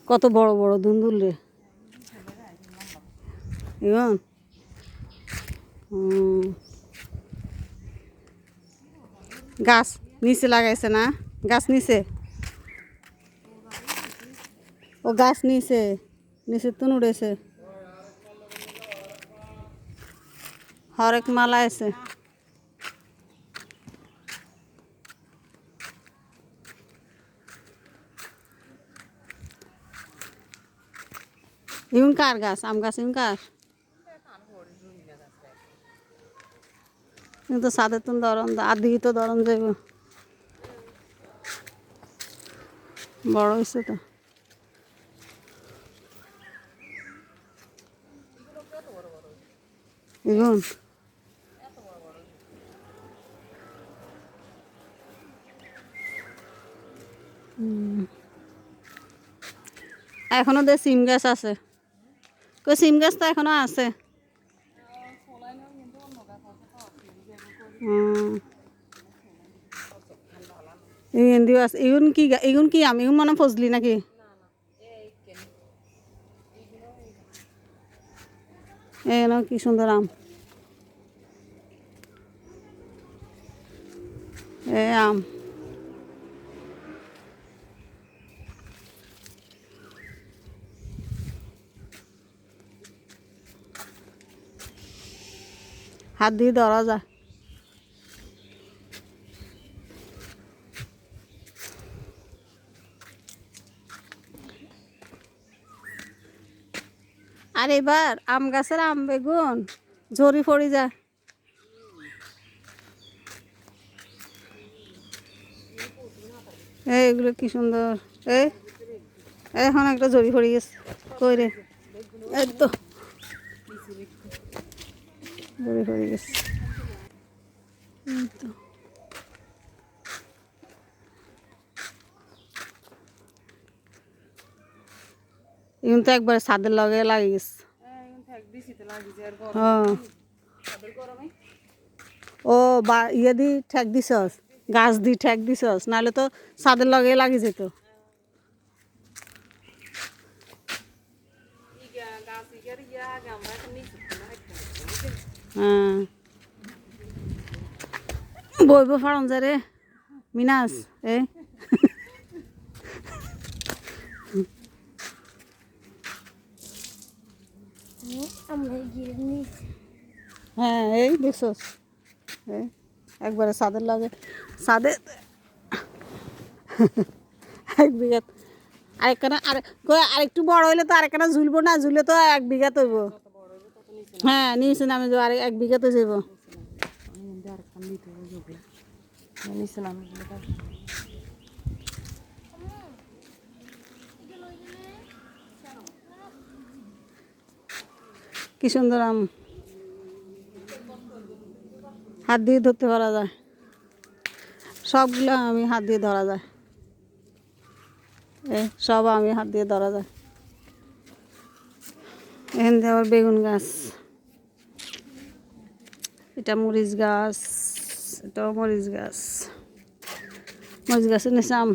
কত বড় বড় ধুন্দুল রে ইমন। গাছ নিচে লাগাইছে না, গাছ নিচে, ও গাছ নিচে নিচে তুন উড়েছে, হরেক মালা আছে। ইউন কার গাছ, আম গাছ ইউন কার? কিন্তু সাদের তুন ধরন আর দিকে তো ধরন যাইব, বড় হয়েছে তো। ইগুন এখনো দে সিম গাছ আছে, কই সিম গাছ তো এখনো আছে। ইগুন কি ইগুন কি আম, ইগুন মানে ফজলি নাকি? এ না কি সুন্দর আম, এ আম হাত দিয়ে ধরা যায়। আর এবার আম গাছের আম বেগুন ঝরি পড়ে যায়। এইগুলো কি সুন্দর, এই এখন একটা ঝরি পড়ে গেছে, কই রে, এই তো ঝরি পড়ে গেছে। এখন তো একবার ছাদের লগে লাগে গেছে। হ্যাঁ ও বা ইয়ে দি ঠেক দিছস, গাছ দি ঠেক দিছস, নাহলে তো ছাদের লগে লাগি যেত। হ্যাঁ বইব ফারন যা রে মিনাস এ হ্যাঁ এই দেখছস, একবারে ছাদের লাগে, ছাদে এক বিঘা আরেকখানা, আরেকটু বড় হইলে তো আরেকখানা ঝুলবো না, ঝুলে তো 1 বিঘা তৈব। হ্যাঁ নিচে নামে যাবো, আর 1 বিঘা তো যাইব। কি সুন্দর আম, হাত দিয়ে ধরতে পারা যায়, সবগুলো আমি হাত দিয়ে ধরা যায়, এই সব আমি হাত দিয়ে ধরা যায়। এখান থেকে আবার বেগুন গাছ, এটা মরিচ গাছ, এটাও মরিচ গাছ, মরিচ গাছের নিচে আম,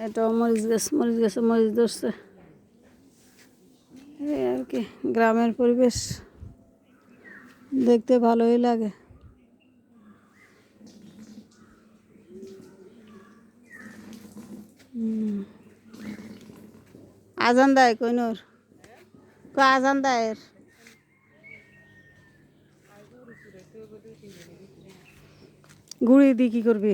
এটাও মরিচ গাছ, মরিচ গাছে মরিচ ধরছে। এই আর কি, গ্রামের পরিবেশ দেখতে ভালোই লাগে। আজান দেয় কইনুর, আজান দেয়, ঘুড়ি দিয়ে কি করবি,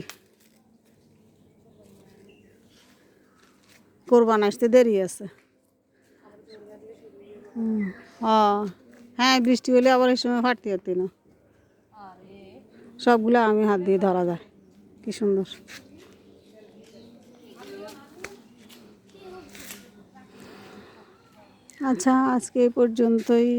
কোরবান আসতে দেরি আছে। হ্যাঁ বৃষ্টি হলে আবার এই সময় ফাটতে হতি না, সবগুলো আমি হাত দিয়ে ধরা যায়, কি সুন্দর। আচ্ছা আজকে এই পর্যন্তই।